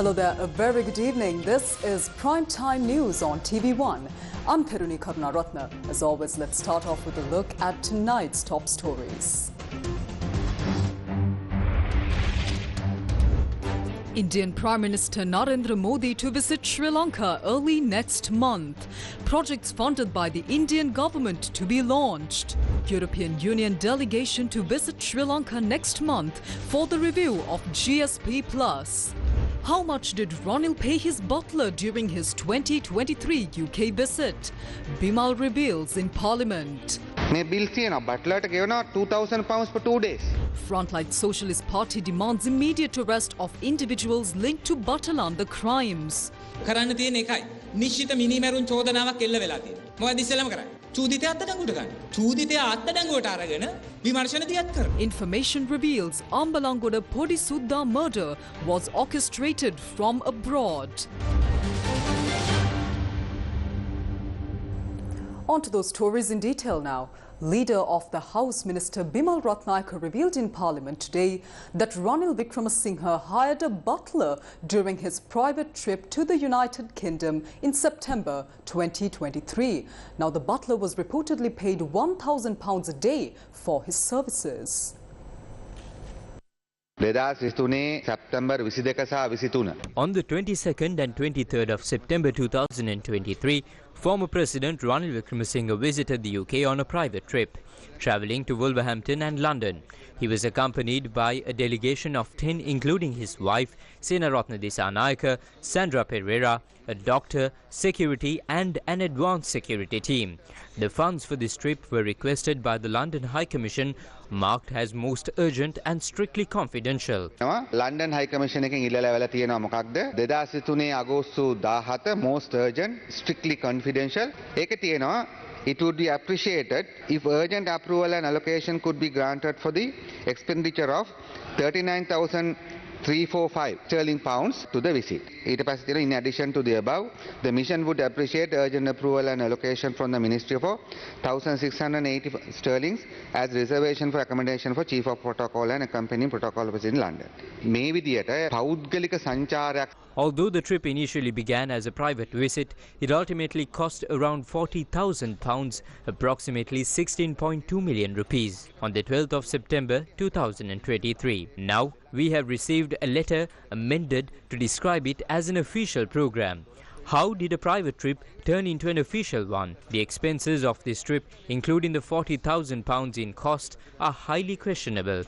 Hello there, a very good evening. This is Primetime News on TV1. I'm Peruni Karunaratna. As always, let's start off with a look at tonight's top stories. Indian Prime Minister Narendra Modi to visit Sri Lanka early next month. Projects funded by the Indian government to be launched. European Union delegation to visit Sri Lanka next month for the review of GSP+. How much did Ranil pay his butler during his 2023 UK visit? Bimal reveals in Parliament. butler £2,000 for 2 days. Frontline Socialist Party demands immediate arrest of individuals linked to Batalanda crimes. කරන්න තියෙන එකයි නිශ්චිත මිනිමරුන් චෝදනාවක් එල්ල වෙලා තියෙනවා. මොකද ඉස්සෙල්ලාම කරන්නේ? චූදිතය අත්අඩංගුවට ගන්න. චූදිතය අත්අඩංගුවට අරගෙන විමර්ශන දියත් කරනවා. Information reveals Ambalangoda Podisudha murder was orchestrated from abroad. On to those stories in detail now. Leader of the House Minister Bimal Ratnayake revealed in Parliament today that Ranil Wickremesinghe hired a butler during his private trip to the United Kingdom in September 2023. Now, the butler was reportedly paid £1,000 a day for his services. On the 22nd and 23rd of September 2023, former President Ranil Wickremesinghe visited the UK on a private trip, travelling to Wolverhampton and London. He was accompanied by a delegation of 10, including his wife, Senaratne Dissanayake, Sandra Pereira, a doctor, security and an advanced security team. The funds for this trip were requested by the London High Commission, marked as most urgent and strictly confidential. London High Commission එකෙන් ඉල්ලලා වෙලා තියෙනවා මොකක්ද 2023 අගෝස්තු 17 most urgent strictly confidential ඒක තියෙනවා. It would be appreciated if urgent approval and allocation could be granted for the expenditure of 39,345 sterling pounds to the visit. In addition to the above, the mission would appreciate urgent approval and allocation from the Ministry for 1,680 sterling as reservation for accommodation for Chief of Protocol and accompanying protocol officer in London. මේ විදියට පෞද්ගලික සංචාරයක්. Although the trip initially began as a private visit, it ultimately cost around £40,000, approximately 16.2 million rupees, on the 12th of September 2023. Now, we have received a letter amended to describe it as an official program. How did a private trip turn into an official one? The expenses of this trip, including the £40,000 in cost, are highly questionable.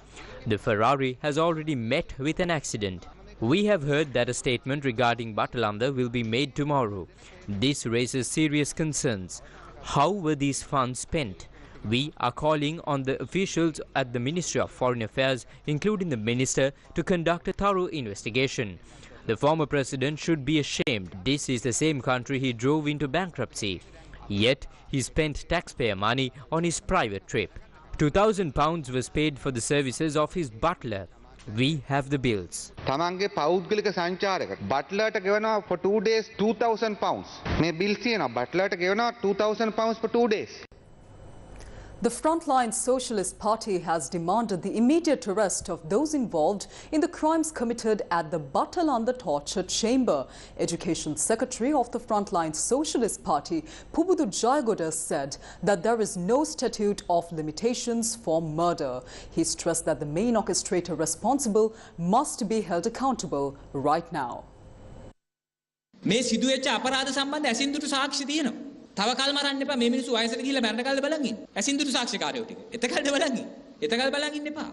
The Ferrari has already met with an accident. We have heard that a statement regarding Batalanda will be made tomorrow. This raises serious concerns. How were these funds spent? We are calling on the officials at the Ministry of Foreign Affairs, including the Minister, to conduct a thorough investigation. The former president should be ashamed. This is the same country he drove into bankruptcy. Yet, he spent taxpayer money on his private trip. £2,000 was paid for the services of his butler. We have the bills. තමන්ගේ පෞද්ගලික සංචාරයකට බට්ලර්ට ගෙවනවා for 2 days £2,000. මේ bill තියෙනවා බට්ලර්ට ගෙවනවා £2,000 for 2 days. The Frontline Socialist Party has demanded the immediate arrest of those involved in the crimes committed at the Batalanda torture chamber. Education Secretary of the Frontline Socialist Party, Pubudu Jayagoda, said that there is no statute of limitations for murder. He stressed that the main orchestrator responsible must be held accountable right now. මේ සිදුවෙච්ච අපරාධ සම්බන්ධ ඇසින්දුටු සාක්ෂි තියෙනවා. තව කල් මරන්න එපා මේ මිනිස්සු වයසට ගිහිල්ලා මරණ කල්ද බලන් ඉන්න. ඇසින්දුටු සාක්ෂිකාරයෝ ටික. එතකල්ද බලන් ඉන්න. එතකල් බලන් ඉන්න එපා.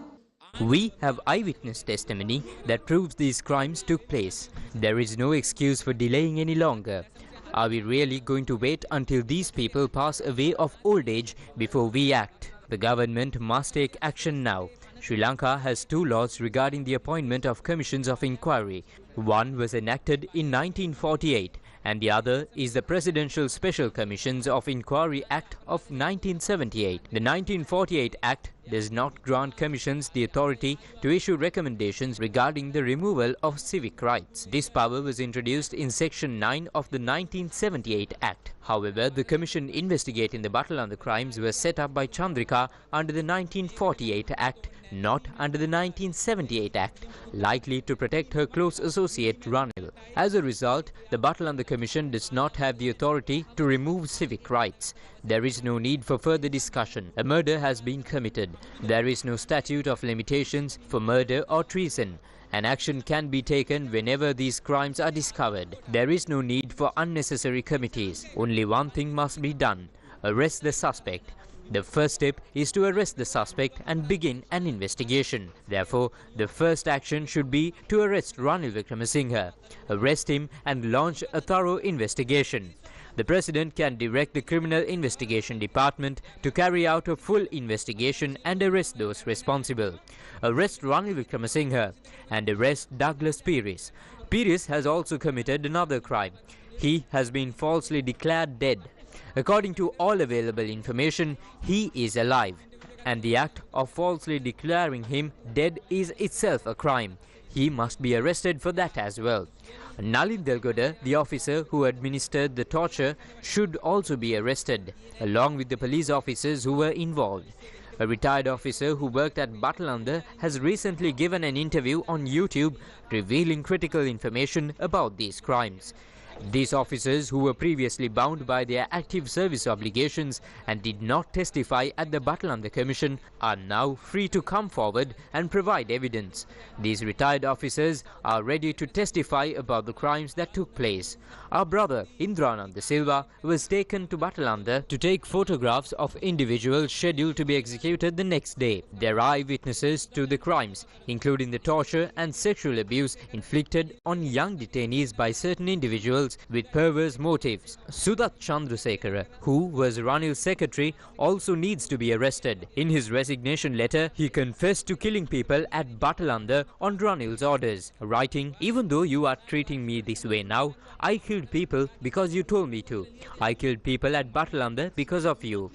We have eyewitness testimony that proves these crimes took place. There is no excuse for delaying any longer. Are we really going to wait until these people pass away of old age before we act? The government must take action now. Sri Lanka has 2 laws regarding the appointment of commissions of inquiry. One was enacted in 1948 and the other is the Presidential Special Commissions of Inquiry Act of 1978. The 1948 Act does not grant commissions the authority to issue recommendations regarding the removal of civic rights. This power was introduced in Section 9 of the 1978 Act. However, the commission investigating the Batalanda crimes was set up by Chandrika under the 1948 Act, not under the 1978 Act, likely to protect her close associate Ranil. As a result, the Batalanda Commission does not have the authority to remove civic rights. There is no need for further discussion. A murder has been committed. There is no statute of limitations for murder or treason. An action can be taken whenever these crimes are discovered. There is no need for unnecessary committees. Only one thing must be done: arrest the suspect. The first step is to arrest the suspect and begin an investigation. Therefore, the first action should be to arrest Ranil Wickremesinghe, arrest him and launch a thorough investigation. The President can direct the Criminal Investigation Department to carry out a full investigation and arrest those responsible. Arrest Ranil Wickremesinghe and arrest Douglas Pires. Pires has also committed another crime. He has been falsely declared dead. According to all available information, he is alive, and the act of falsely declaring him dead is itself a crime. He must be arrested for that as well. Nalin Delgoda, the officer who administered the torture, should also be arrested, along with the police officers who were involved. A retired officer who worked at Batalanda has recently given an interview on YouTube revealing critical information about these crimes. These officers, who were previously bound by their active service obligations and did not testify at the Batalanda Commission, are now free to come forward and provide evidence. These retired officers are ready to testify about the crimes that took place. Our brother Indrananda Silva was taken to Batalanda to take photographs of individuals scheduled to be executed the next day. They are eyewitnesses to the crimes, including the torture and sexual abuse inflicted on young detainees by certain individuals with perverse motives. Sudat Chandrasekhara, who was Ranil's secretary, also needs to be arrested. In his resignation letter, he confessed to killing people at Batalanda on Ranil's orders, writing, "Even though you are treating me this way now, I killed people because you told me to. I killed people at Batalanda because of you."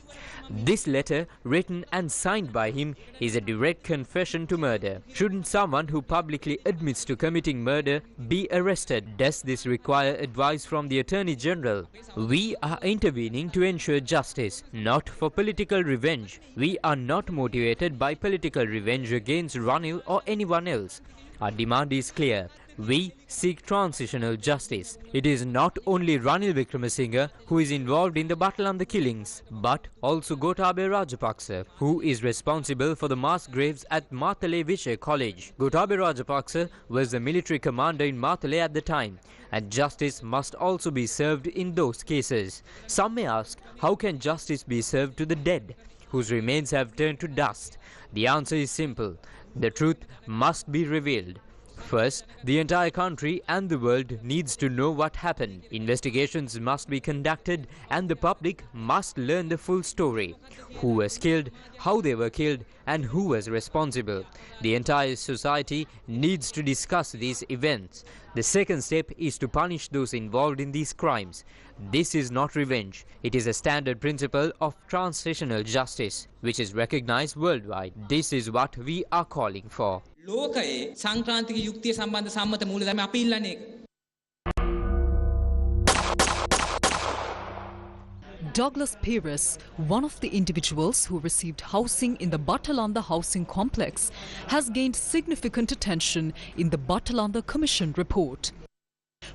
This letter, written and signed by him, is a direct confession to murder. Shouldn't someone who publicly admits to committing murder be arrested? Does this require advice from the Attorney General? We are intervening to ensure justice, not for political revenge. We are not motivated by political revenge against Ranil or anyone else. Our demand is clear. We seek transitional justice. It is not only Ranil Wickremesinghe who is involved in the Batalanda killings, but also Gotabe Rajapaksa, who is responsible for the mass graves at Matale Vishay College. Gotabe Rajapaksa was the military commander in Matale at the time, and justice must also be served in those cases. Some may ask, how can justice be served to the dead, whose remains have turned to dust? The answer is simple. The truth must be revealed. First, the entire country and the world needs to know what happened. Investigations must be conducted and the public must learn the full story. Who was killed, how they were killed, and who was responsible. The entire society needs to discuss these events. The second step is to punish those involved in these crimes. This is not revenge. It is a standard principle of transitional justice, which is recognized worldwide. This is what we are calling for. ලෝකයේ සංක්‍රාන්තික යුක්තිය සම්බන්ධ සම්මත මූලධර්ම අපි ඉල්ලන්නේ ඒක. Douglas Pires, one of the individuals who received housing in the Batalanda housing complex, has gained significant attention in the Batalanda Commission report.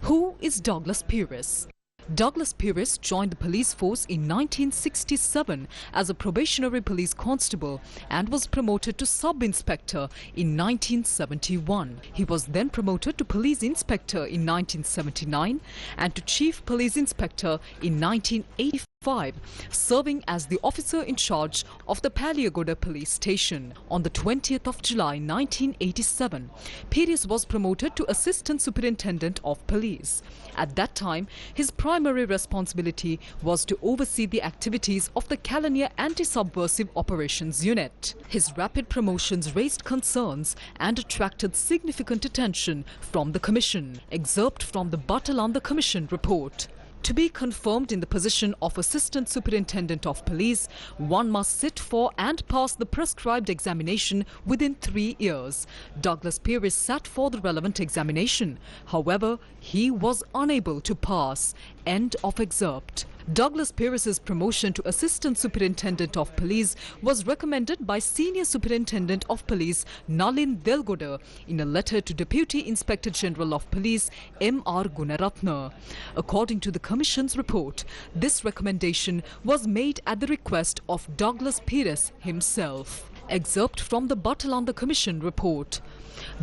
Who is Douglas Pires? Douglas Pires joined the police force in 1967 as a probationary police constable and was promoted to sub-inspector in 1971. He was then promoted to police inspector in 1979 and to chief police inspector in 1985, serving as the officer in charge of the Paliagoda police station. On the 20th of July 1987, Pires was promoted to assistant superintendent of police. At that time, his primary responsibility was to oversee the activities of the Kalania Anti-Subversive Operations Unit. His rapid promotions raised concerns and attracted significant attention from the Commission. Excerpt from the Batalanda Commission report. To be confirmed in the position of Assistant Superintendent of Police, one must sit for and pass the prescribed examination within 3 years. Douglas Pires sat for the relevant examination. However, he was unable to pass. End of excerpt. Douglas Pierce's promotion to Assistant Superintendent of Police was recommended by Senior Superintendent of Police Nalin Delgoda in a letter to Deputy Inspector General of Police M.R. Gunaratna. According to the Commission's report, this recommendation was made at the request of Douglas Pierce himself. Excerpt from the Batalanda Commission report.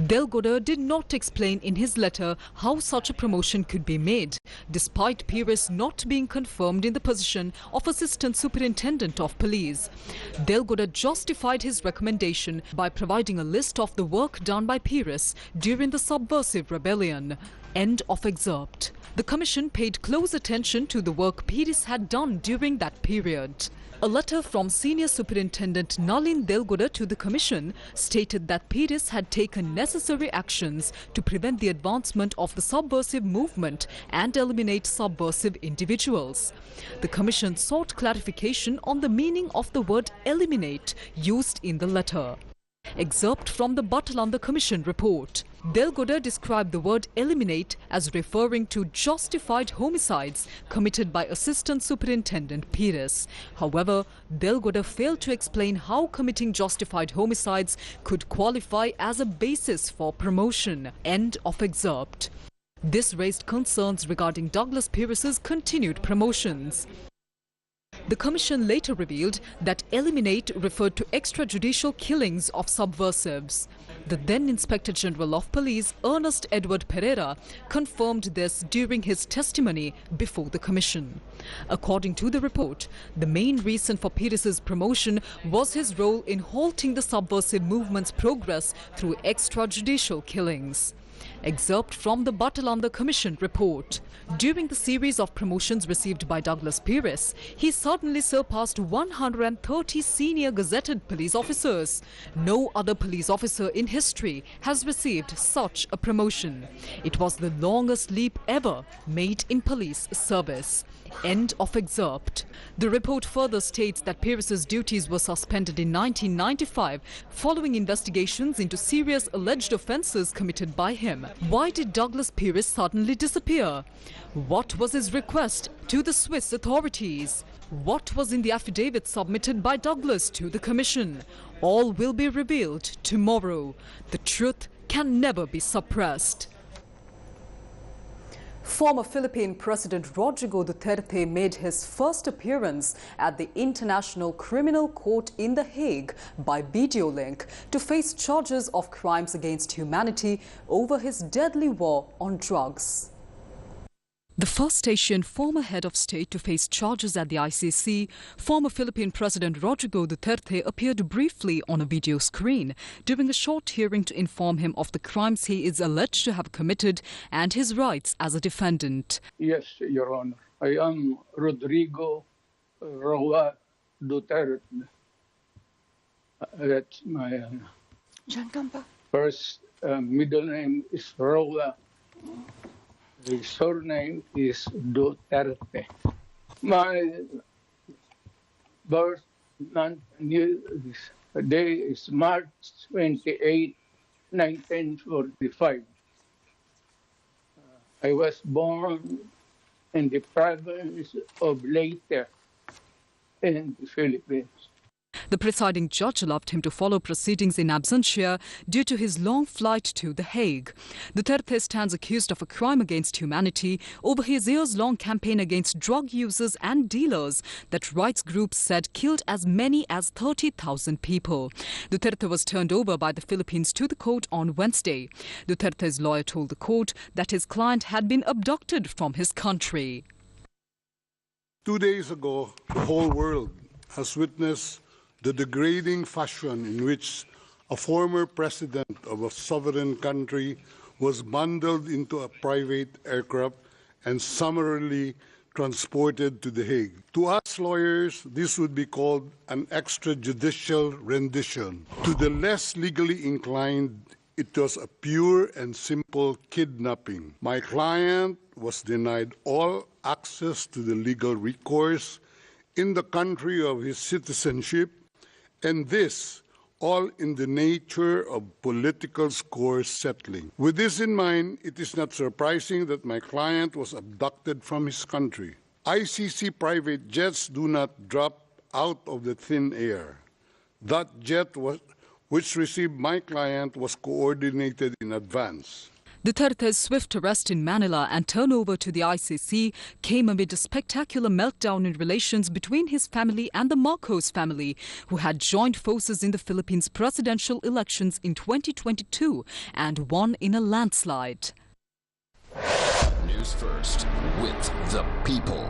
Delgoda did not explain in his letter how such a promotion could be made, despite Pierce not being confirmed in the position of Assistant Superintendent of Police. Delgoda justified his recommendation by providing a list of the work done by Pierce during the subversive rebellion. End of excerpt. The Commission paid close attention to the work Pierce had done during that period. A letter from Senior Superintendent Nalin Delgoda to the Commission stated that Pierce had taken necessary actions to prevent the advancement of the subversive movement and eliminate subversive individuals. The Commission sought clarification on the meaning of the word eliminate used in the letter. Excerpt from the Batalanda Commission report. Delgoda described the word eliminate as referring to justified homicides committed by Assistant Superintendent Pierce. However, Delgoda failed to explain how committing justified homicides could qualify as a basis for promotion. End of excerpt. This raised concerns regarding Douglas Pierce's continued promotions. The Commission later revealed that eliminate referred to extrajudicial killings of subversives. The then Inspector General of Police, Ernest Edward Pereira, confirmed this during his testimony before the Commission. According to the report, the main reason for Pierce's promotion was his role in halting the subversive movement's progress through extrajudicial killings. Excerpt from the Batalanda Commission report. During the series of promotions received by Douglas Pierce, he suddenly surpassed 130 senior gazetted police officers. No other police officer in history has received such a promotion. It was the longest leap ever made in police service. End of excerpt. The report further states that Pierce's duties were suspended in 1995 following investigations into serious alleged offences committed by him. Why did Douglas Pierce suddenly disappear? What was his request to the Swiss authorities? What was in the affidavit submitted by Douglas to the Commission? All will be revealed tomorrow. The truth can never be suppressed. Former Philippine President Rodrigo Duterte made his first appearance at the International Criminal Court in The Hague by video link to face charges of crimes against humanity over his deadly war on drugs. The first Asian former head of state to face charges at the ICC, former Philippine President Rodrigo Duterte appeared briefly on a video screen during a short hearing to inform him of the crimes he is alleged to have committed and his rights as a defendant. Yes, Your Honor. I am Rodrigo Roa Duterte. That's my first middle name is Roa. The surname is Duterte. My birth month day is March 28, 1945. I was born in the province of Leyte in the Philippines. The presiding judge allowed him to follow proceedings in absentia due to his long flight to The Hague. Duterte stands accused of a crime against humanity over his years-long campaign against drug users and dealers that rights groups said killed as many as 30,000 people. Duterte was turned over by the Philippines to the court on Wednesday. Duterte's lawyer told the court that his client had been abducted from his country. 2 days ago, the whole world has witnessed the degrading fashion in which a former president of a sovereign country was bundled into a private aircraft and summarily transported to The Hague. To us lawyers, this would be called an extrajudicial rendition. To the less legally inclined, it was a pure and simple kidnapping. My client was denied all access to the legal recourse in the country of his citizenship, and this all in the nature of political scores settling. With this in mind, it is not surprising that my client was abducted from his country. ICC private jets do not drop out of the thin air. That jet which received my client was coordinated in advance. Duterte's swift arrest in Manila and turnover to the ICC came amid a spectacular meltdown in relations between his family and the Marcos family, who had joined forces in the Philippines presidential elections in 2022 and won in a landslide. News First with the people.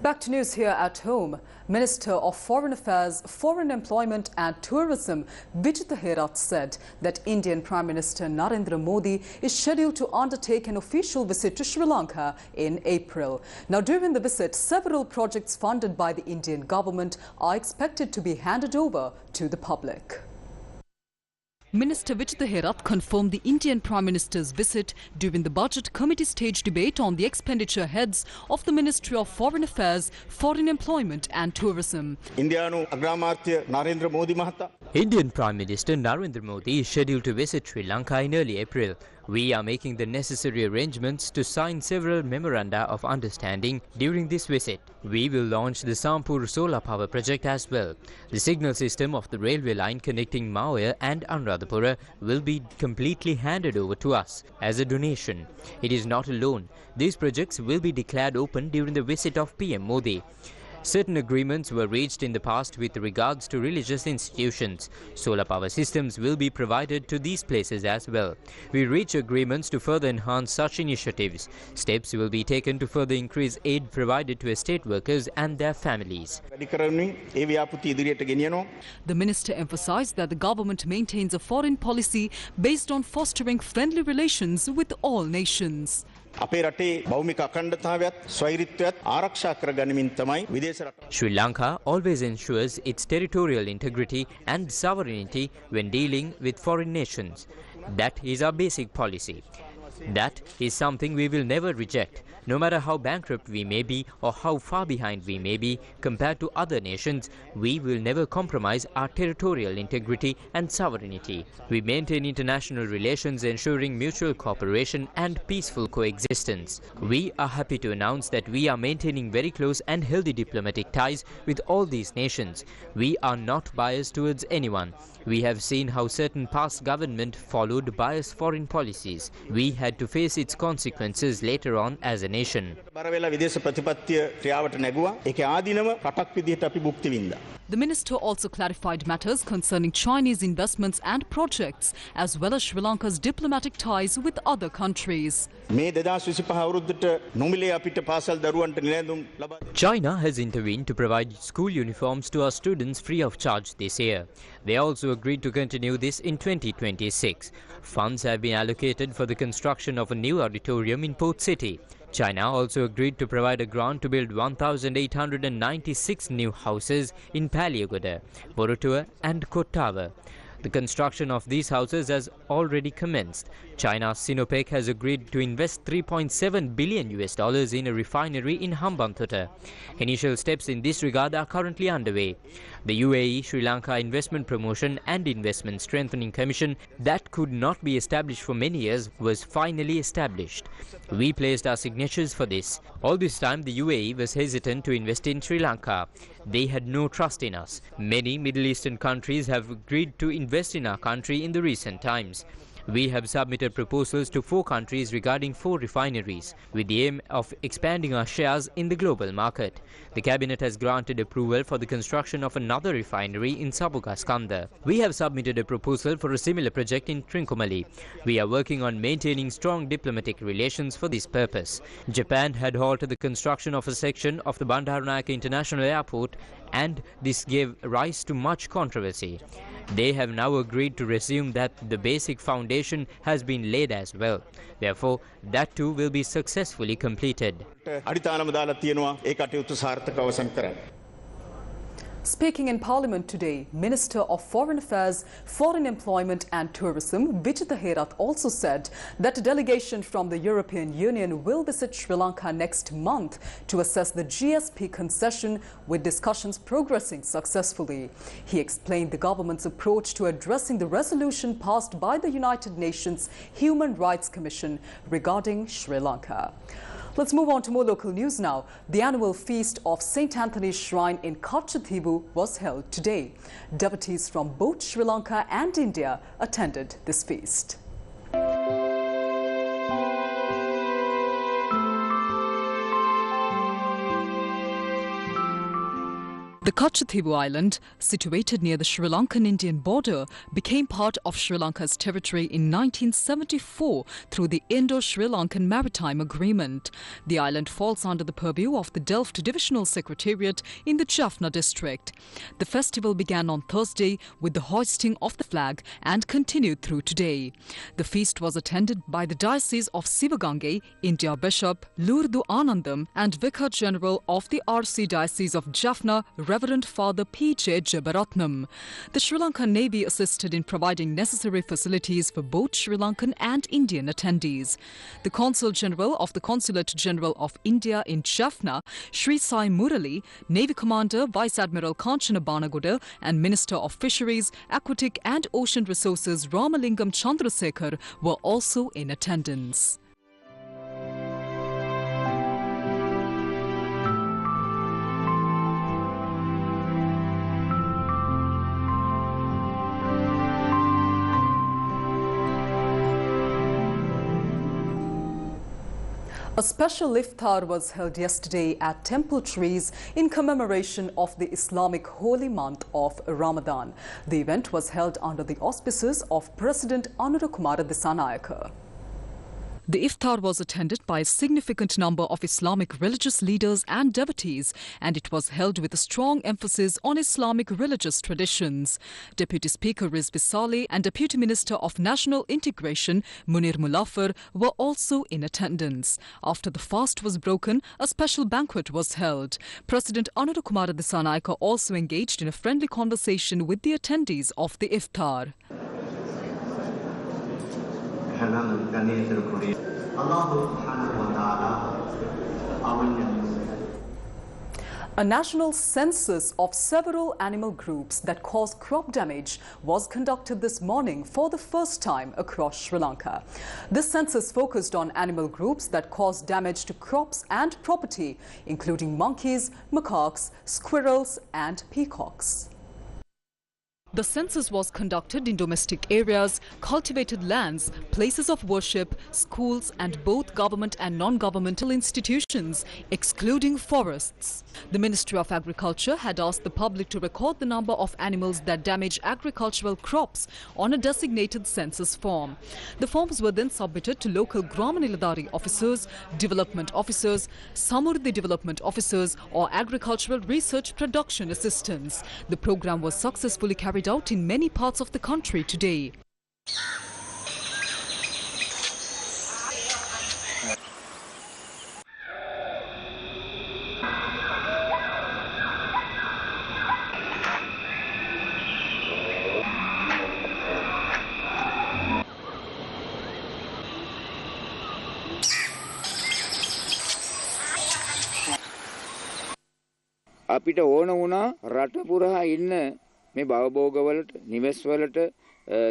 Back to news here at home. Minister of Foreign Affairs, Foreign Employment and Tourism, Vijay Herat, said that Indian Prime Minister Narendra Modi is scheduled to undertake an official visit to Sri Lanka in April. Now, during the visit, several projects funded by the Indian government are expected to be handed over to the public. Minister Vijay Herat confirmed the Indian Prime Minister's visit during the Budget Committee stage debate on the expenditure heads of the Ministry of Foreign Affairs, Foreign Employment and Tourism. Indian Prime Minister Narendra Modi is scheduled to visit Sri Lanka in early April. We are making the necessary arrangements to sign several memoranda of understanding during this visit. We will launch the Sampur solar power project as well. The signal system of the railway line connecting Maoya and Anuradhapura will be completely handed over to us as a donation. It is not a loan. These projects will be declared open during the visit of PM Modi. Certain agreements were reached in the past with regards to religious institutions. Solar power systems will be provided to these places as well. We reach agreements to further enhance such initiatives. Steps will be taken to further increase aid provided to estate workers and their families. The minister emphasized that the government maintains a foreign policy based on fostering friendly relations with all nations. Sri Lanka always ensures its territorial integrity and sovereignty when dealing with foreign nations. That is our basic policy. That is something we will never reject. No matter how bankrupt we may be or how far behind we may be compared to other nations, we will never compromise our territorial integrity and sovereignty. We maintain international relations ensuring mutual cooperation and peaceful coexistence. We are happy to announce that we are maintaining very close and healthy diplomatic ties with all these nations. We are not biased towards anyone. We have seen how certain past government followed biased foreign policies. We had to face its consequences later on as a nation. The minister also clarified matters concerning Chinese investments and projects, as well as Sri Lanka's diplomatic ties with other countries. China has intervened to provide school uniforms to our students free of charge this year. They also agreed to continue this in 2026. Funds have been allocated for the construction of a new auditorium in Port City. China also agreed to provide a grant to build 1,896 new houses in Paliagoda, Borotua and Kottawa. The construction of these houses has already commenced. China's Sinopec has agreed to invest $3.7 billion in a refinery in Hambantota. Initial steps in this regard are currently underway. The UAE Sri Lanka Investment Promotion and Investment Strengthening Commission that could not be established for many years was finally established. We placed our signatures for this. All this time the UAE was hesitant to invest in Sri Lanka. They had no trust in us. Many Middle Eastern countries have agreed to invest in our country in the recent times. We have submitted proposals to 4 countries regarding 4 refineries, with the aim of expanding our shares in the global market. The cabinet has granted approval for the construction of another refinery in Sabugaskanda. We have submitted a proposal for a similar project in Trincomalee. We are working on maintaining strong diplomatic relations for this purpose. Japan had halted the construction of a section of the Bandaranaike International Airport, and this gave rise to much controversy. They have now agreed to resume that the basic foundation has been laid as well. Therefore, that too will be successfully completed. Speaking in Parliament today, Minister of Foreign Affairs, Foreign Employment and Tourism, Vijay Herat, also said that a delegation from the European Union will visit Sri Lanka next month to assess the GSP concession, with discussions progressing successfully. He explained the government's approach to addressing the resolution passed by the United Nations Human Rights Commission regarding Sri Lanka. Let's move on to more local news now. The annual feast of St. Anthony's Shrine in Katchathibu was held today. Devotees from both Sri Lanka and India attended this feast. The Katchathibu Island, situated near the Sri Lankan-Indian border, became part of Sri Lanka's territory in 1974 through the Indo-Sri Lankan Maritime Agreement. The island falls under the purview of the Delft Divisional Secretariat in the Jaffna district. The festival began on Thursday with the hoisting of the flag and continued through today. The feast was attended by the Diocese of Sivagange, India Bishop Lurdu Anandam and Vicar General of the RC Diocese of Jaffna, Reverend Father P.J. Jebaratnam. The Sri Lankan Navy assisted in providing necessary facilities for both Sri Lankan and Indian attendees. The Consul General of the Consulate General of India in Jaffna, Sri Sai Murali, Navy Commander Vice Admiral Kanchana Banaguda and Minister of Fisheries, Aquatic and Ocean Resources Ramalingam Chandrasekhar were also in attendance. A special iftar was held yesterday at Temple Trees in commemoration of the Islamic holy month of Ramadan. The event was held under the auspices of President Anura Kumara Dissanayake. The iftar was attended by a significant number of Islamic religious leaders and devotees, and it was held with a strong emphasis on Islamic religious traditions. Deputy Speaker Rizvi Saleh and Deputy Minister of National Integration Munir Mulafar were also in attendance. After the fast was broken, a special banquet was held. President Anura Kumara Dissanayake also engaged in a friendly conversation with the attendees of the iftar. A national census of several animal groups that cause crop damage was conducted this morning for the first time across Sri Lanka. This census focused on animal groups that cause damage to crops and property, including monkeys, macaques, squirrels and peacocks. The census was conducted in domestic areas, cultivated lands, places of worship, schools and both government and non-governmental institutions, excluding forests. The Ministry of Agriculture had asked the public to record the number of animals that damage agricultural crops on a designated census form. The forms were then submitted to local Gramaniladari officers, development officers, Samurdhi development officers or agricultural research production assistants. The program was successfully carried out in many parts of the country today. අපිට ඕන වුණා රට පුරා ඉන්න මේ භවභෝගවලට නිවෙස්වලට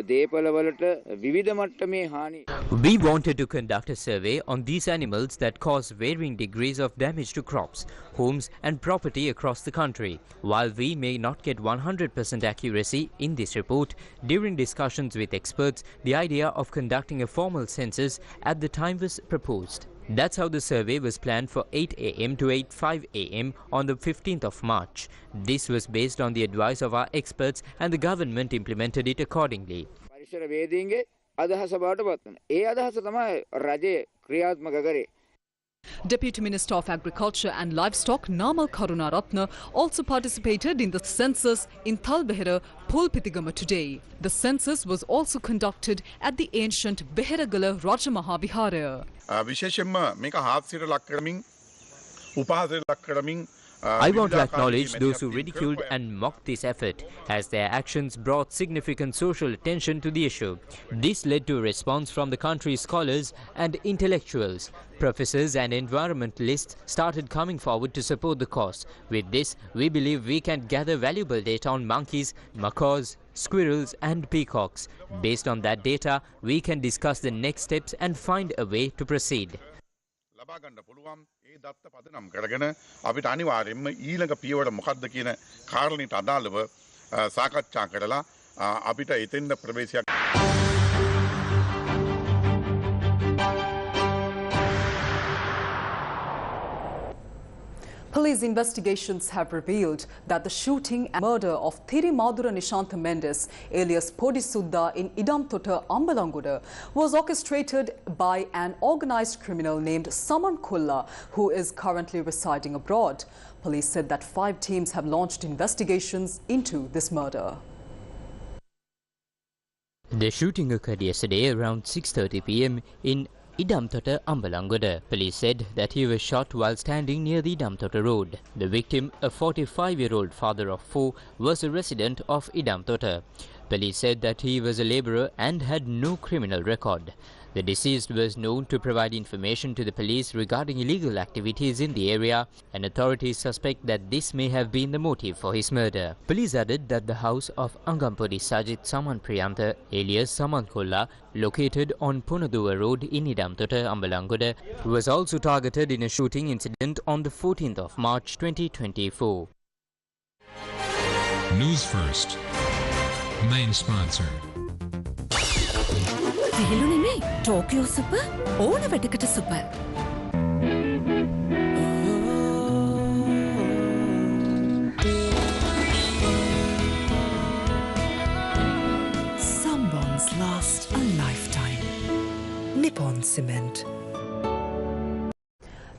දේපලවලට විවිධ මට්ටමේ හානි. We wanted to conduct a survey on these animals that cause varying degrees of damage to crops, homes and property across the country. While we may not get 100% accuracy in this report, during discussions with experts, the idea of conducting a formal census at the time was proposed. That's how the survey was planned for 8 a.m. to 8:05 a.m. on the 15th of March. This was based on the advice of our experts and the government implemented it accordingly. පරිසර වේදීන්ගේ අදහස බවට පත් වෙන. ඒ අදහස තමයි රජය ක්‍රියාත්මක කරේ. Deputy Minister of Agriculture and Livestock Namal Karunaratne also participated in the census in Thalbehera, Pulpitigama today. The census was also conducted at the ancient Beheragala Rajamaha Vihara. විශේෂයෙන්ම මේක හාස්‍යයට ලක් කරමින් උපහාසයට ලක් කරමින් I want to acknowledge those who ridiculed and mocked this effort, as their actions brought significant social attention to the issue. This led to a response from the country's scholars and intellectuals. Professors and environmentalists started coming forward to support the cause. With this, we believe we can gather valuable data on monkeys, macaws, squirrels and peacocks. Based on that data, we can discuss the next steps and find a way to proceed. ලබා ගන්න පුළුවන් ඒ දත්ත පදනම් කරගෙන අපිට අනිවාර්යයෙන්ම ඊළඟ පියවර මොකක්ද කියන කාරණේට අදාළව සාකච්ඡා කරලා අපිට එතෙන්ද ප්‍රවේශයක් Police investigations have revealed that the shooting and murder of Thirimadura Nishantha Mendes, alias Podisudha, in Idamtota, Ambalanguda, was orchestrated by an organised criminal named Saman Kulla, who is currently residing abroad. Police said that 5 teams have launched investigations into this murder. The shooting occurred yesterday around 6:30 p.m. in Idamtota, Ambalanguda. Police said that he was shot while standing near the Idamtota road. The victim, a 45-year-old father of 4, was a resident of Idamtota. Police said that he was a labourer and had no criminal record. The deceased was known to provide information to the police regarding illegal activities in the area, and authorities suspect that this may have been the motive for his murder. Police added that the house of Angampudi Sajit Saman Priyantha, alias Saman Kolla, located on Punaduwa Road in Idamtota, Ambalanguda, was also targeted in a shooting incident on the 14th of March 2024. Newsfirst, main sponsor. Tihilunime, Tokyo Super, ඕන වැඩකට Super. Some bonds last a lifetime. Nippon Cement.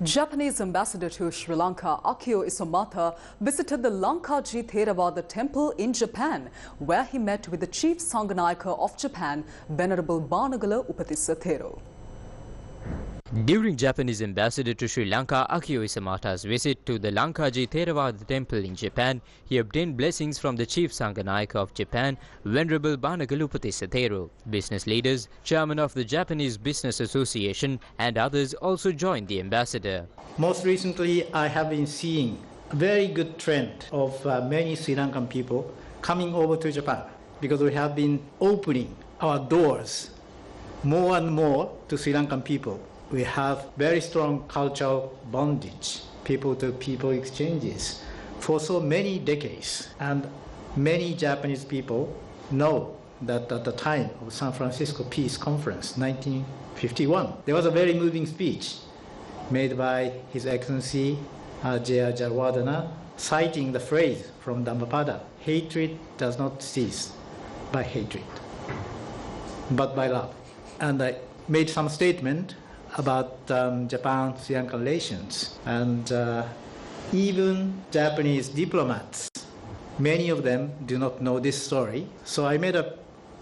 Japanese ambassador to Sri Lanka, Akio Isomatha, visited the Lankaji Theravada temple in Japan, where he met with the chief Sanganayaka of Japan, Venerable Banagala Upatissa Thero. During Japanese ambassador to Sri Lanka, Akio Isomatha's visit to the Lankaji Theravada temple in Japan, he obtained blessings from the chief Sanganayaka of Japan, Venerable Banagala Upatissa Thero. Business leaders, chairman of the Japanese Business Association and others also joined the ambassador. Most recently, I have been seeing a very good trend of many Sri Lankan people coming over to Japan, because we have been opening our doors more and more to Sri Lankan people. We have very strong cultural bondage, people-to-people exchanges for so many decades. And many Japanese people know that at the time of San Francisco Peace Conference, 1951, there was a very moving speech made by His Excellency J.R. Jalwadana, citing the phrase from Dhammapada, hatred does not cease by hatred, but by love. And I made some statement about Japan-Sri Lanka relations. And even Japanese diplomats, many of them do not know this story. So I made a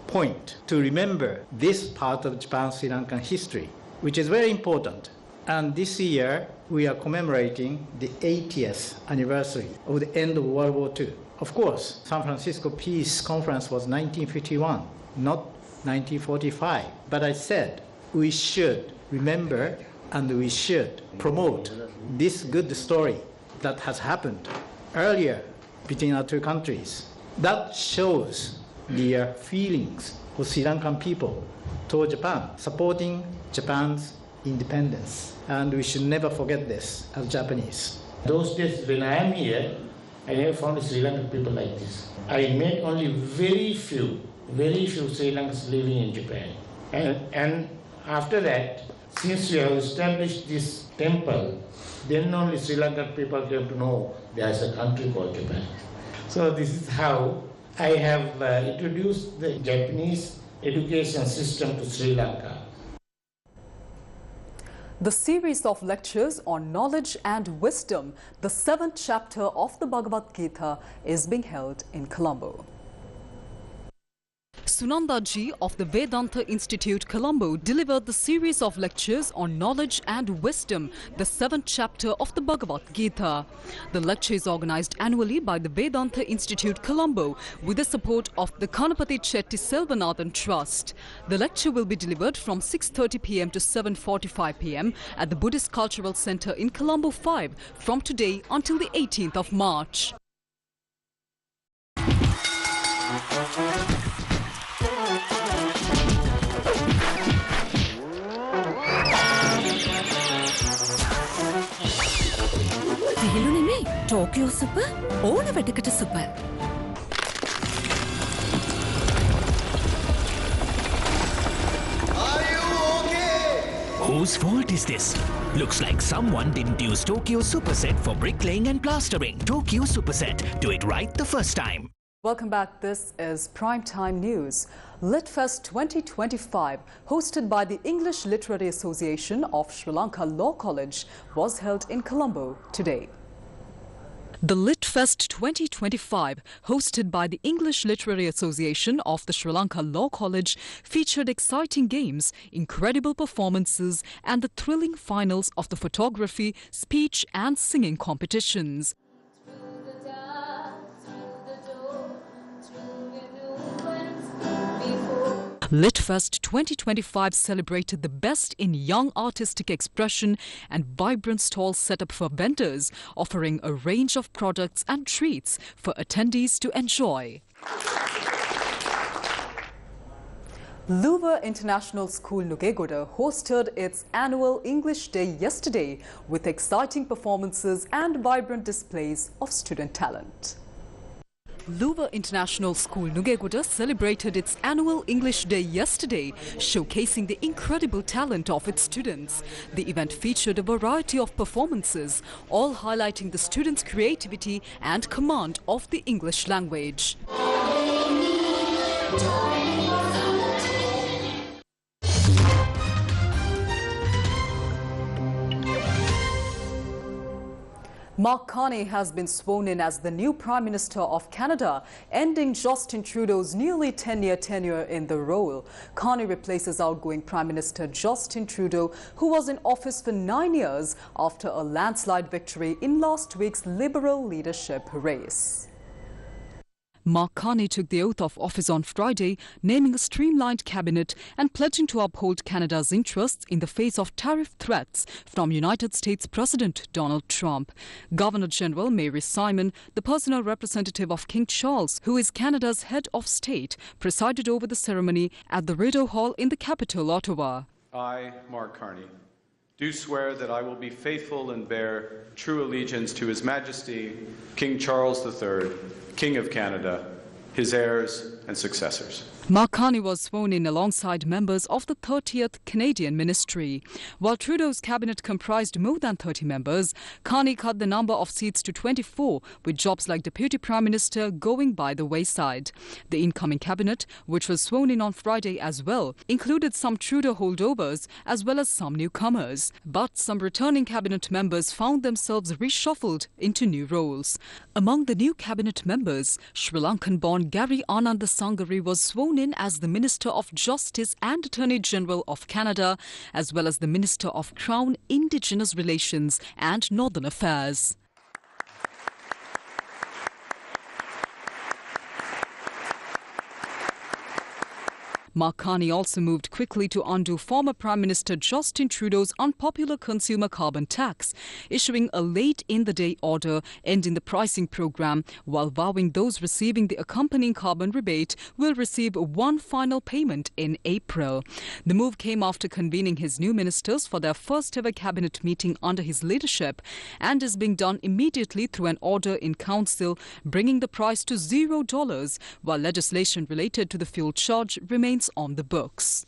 point to remember this part of Japan-Sri Lankan history, which is very important. And this year, we are commemorating the 80th anniversary of the end of World War II. Of course, San Francisco Peace Conference was 1951, not 1945. But I said we should remember and we should promote this good story that has happened earlier between our two countries. That shows the feelings of Sri Lankan people toward Japan, supporting Japan's independence. And we should never forget this as Japanese. Those days when I am here, I never found Sri Lankan people like this. I met only very few Sri Lankans living in Japan. And after that, since we have established this temple, then only Sri Lankan people came to know there is a country called Japan. So this is how I have introduced the Japanese education system to Sri Lanka. The series of lectures on knowledge and wisdom, the 7th chapter of the Bhagavad Gita, is being held in Colombo. Sunanda Ji of the Vedanta Institute, Colombo, delivered the series of lectures on knowledge and wisdom, the 7th chapter of the Bhagavad Gita. The lecture is organized annually by the Vedanta Institute, Colombo, with the support of the Kanapati Chetty Selvanathan Trust. The lecture will be delivered from 6:30 p.m. to 7:45 p.m. at the Buddhist Cultural Center in Colombo 5 from today until the 18th of March. Tokyo Super ඕන වැඩකට super. Whose fault is this? Looks like someone didn't use Tokyo Superset for bricklaying and plastering. Tokyo Superset. Do it right the first time. Welcome back. This is Primetime News. Litfest 2025, hosted by the English Literary Association of Sri Lanka Law College, was held in Colombo today. The Litfest 2025, hosted by the English Literary Association of the Sri Lanka Law College, featured exciting games, incredible performances and the thrilling finals of the photography, speech and singing competitions. Litfest 2025 celebrated the best in young artistic expression and vibrant stalls set up for vendors, offering a range of products and treats for attendees to enjoy. Luva International School Nugegoda hosted its annual English Day yesterday with exciting performances and vibrant displays of student talent. Luva International School Nugegoda celebrated its annual English Day yesterday, showcasing the incredible talent of its students. The event featured a variety of performances, all highlighting the students' creativity and command of the English language. Mark Carney has been sworn in as the new Prime Minister of Canada, ending Justin Trudeau's nearly 10-year tenure in the role. Carney replaces outgoing Prime Minister Justin Trudeau, who was in office for 9 years after a landslide victory in last week's Liberal leadership race. Mark Carney took the oath of office on Friday, naming a streamlined cabinet and pledging to uphold Canada's interests in the face of tariff threats from United States President Donald Trump. Governor-General Mary Simon, the personal representative of King Charles, who is Canada's head of state, presided over the ceremony at the Rideau Hall in the capital, Ottawa. I, Mark Carney, do swear that I will be faithful and bear true allegiance to His Majesty, King Charles III, King of Canada, his heirs and successors. Mark Carney was sworn in alongside members of the 30th Canadian Ministry. While Trudeau's cabinet comprised more than 30 members, Carney cut the number of seats to 24, with jobs like Deputy Prime Minister going by the wayside. The incoming cabinet, which was sworn in on Friday as well, included some Trudeau holdovers as well as some newcomers. But some returning cabinet members found themselves reshuffled into new roles. Among the new cabinet members, Sri Lankan-born Gary Anandasangari was sworn in as the Minister of Justice and Attorney General of Canada, as well as the Minister of Crown, Indigenous Relations and Northern Affairs. Mark Carney also moved quickly to undo former Prime Minister Justin Trudeau's unpopular consumer carbon tax, issuing a late-in-the-day order ending the pricing program, while vowing those receiving the accompanying carbon rebate will receive one final payment in April. The move came after convening his new ministers for their first-ever cabinet meeting under his leadership and is being done immediately through an order in council, bringing the price to $0, while legislation related to the fuel charge remains on the books.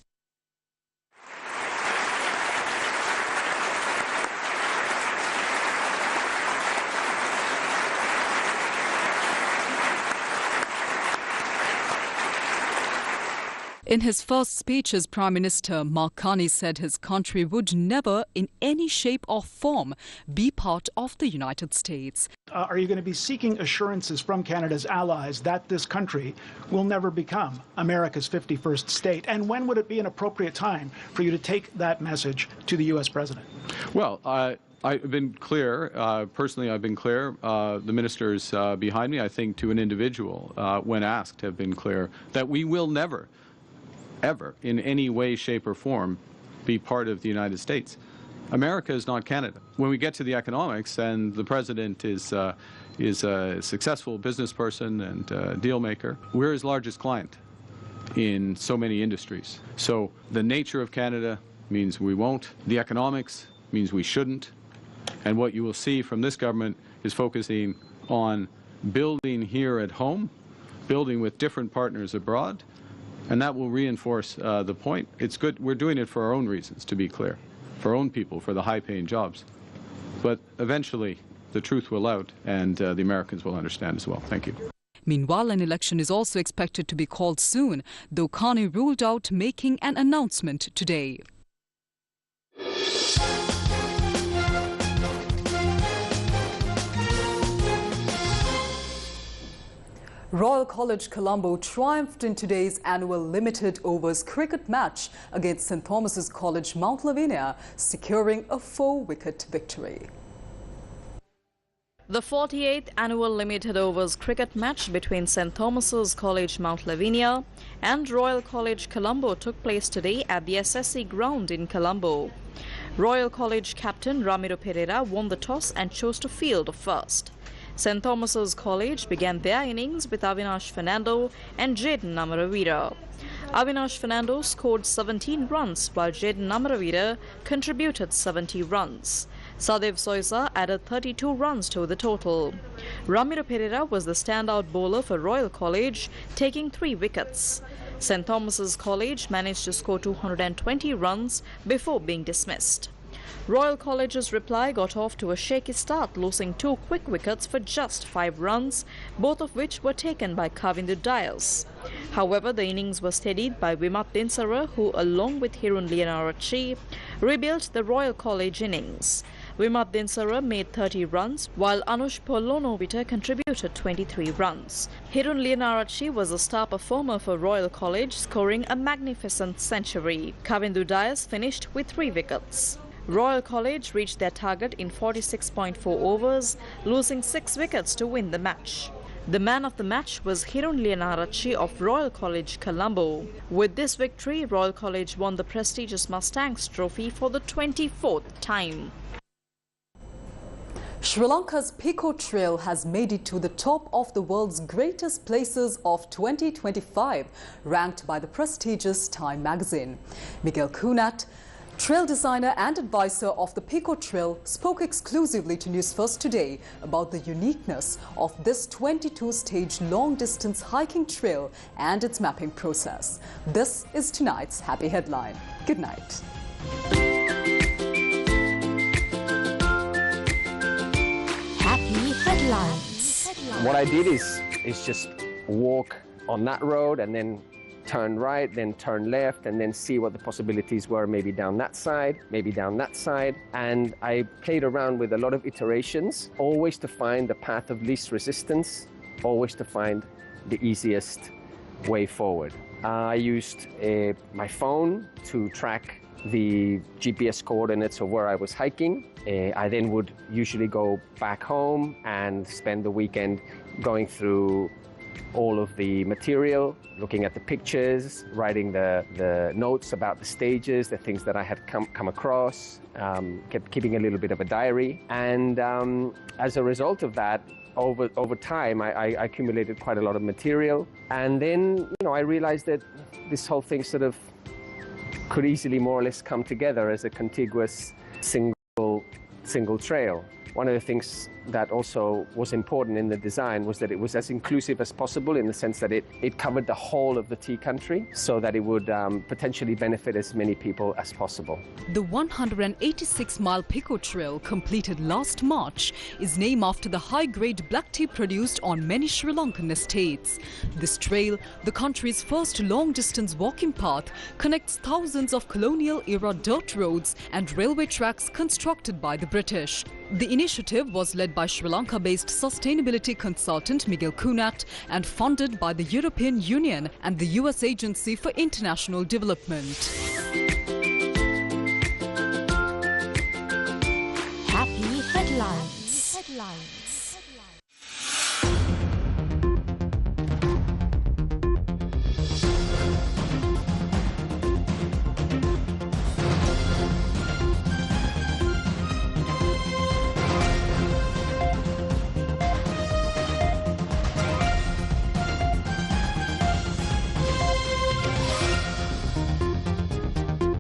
In his first speech as Prime Minister, Mark Carney said his country would never, in any shape or form, be part of the United States. Are you going to be seeking assurances from Canada's allies that this country will never become America's 51st state? And when would it be an appropriate time for you to take that message to the U.S. President? Well, I've been clear, personally I've been clear, the ministers behind me, I think to an individual, when asked, have been clear that we will never, ever, in any way, shape or form, be part of the United States. America is not Canada. When we get to the economics, and the President is a successful business person and deal maker, we're his largest client in so many industries. So the nature of Canada means we won't. The economics means we shouldn't. And what you will see from this government is focusing on building here at home, building with different partners abroad, and that will reinforce the point. It's good. We're doing it for our own reasons, to be clear, for our own people, for the high-paying jobs. But eventually, the truth will out, and the Americans will understand as well. Thank you. Meanwhile, an election is also expected to be called soon, though Carney ruled out making an announcement today. Royal College Colombo triumphed in today's annual limited overs cricket match against St. Thomas's College, Mount Lavinia, securing a 4-wicket victory. The 48th annual limited overs cricket match between St. Thomas's College, Mount Lavinia and Royal College Colombo took place today at the SSC ground in Colombo. Royal College captain Ramiro Pereira won the toss and chose to field first. St. Thomas's College began their innings with Avinash Fernando and Jaden Namaravira. Avinash Fernando scored 17 runs while Jaden Namaravira contributed 70 runs. Sadev Soisa added 32 runs to the total. Ramiro Pereira was the standout bowler for Royal College, taking 3 wickets. St. Thomas's College managed to score 220 runs before being dismissed. Royal College's reply got off to a shaky start, losing 2 quick wickets for just 5 runs, both of which were taken by Kavindu Dias. However, the innings were steadied by Vimat Dinsara, who, along with Hirun Lianarachi, rebuilt the Royal College innings. Vimat Dinsara made 30 runs, while Anush Pollonovita contributed 23 runs. Hirun Lianarachi was a star performer for Royal College, scoring a magnificent century. Kavindu Dias finished with 3 wickets. Royal College reached their target in 46.4 overs, losing 6 wickets to win the match. The man of the match was Hirun Lianarachi of Royal College Colombo. With this victory, Royal College won the prestigious Mustangs Trophy for the 24th time. Sri Lanka's Pico Trail has made it to the top of the world's greatest places of 2025, ranked by the prestigious Time magazine. Miguel Cunat, trail designer and advisor of the Pico Trail, spoke exclusively to Newsfirst today about the uniqueness of this 22-stage long-distance hiking trail and its mapping process. This is tonight's Happy Headline. Good night. Happy Headlines. What I did is just walk on that road and then turn right, then turn left, and then see what the possibilities were, maybe down that side, maybe down that side. And I played around with a lot of iterations, always to find the path of least resistance, always to find the easiest way forward. I used my phone to track the GPS coordinates of where I was hiking. I then would usually go back home and spend the weekend going through all of the material, looking at the pictures, writing the notes about the stages, the things that I had come across, kept keeping a little bit of a diary. And as a result of that, over time, I accumulated quite a lot of material. And then, I realized that this whole thing sort of could easily more or less come together as a contiguous single trail. One of the things that also was important in the design was that it was as inclusive as possible, in the sense that it covered the whole of the tea country, so that it would potentially benefit as many people as possible. The 186-mile Pico Trail, completed last March, is named after the high-grade black tea produced on many Sri Lankan estates. This trail, the country's first long-distance walking path, connects thousands of colonial-era dirt roads and railway tracks constructed by the British. The initiative was led by Sri Lanka-based sustainability consultant Miguel Cunat and funded by the European Union and the US Agency for International Development.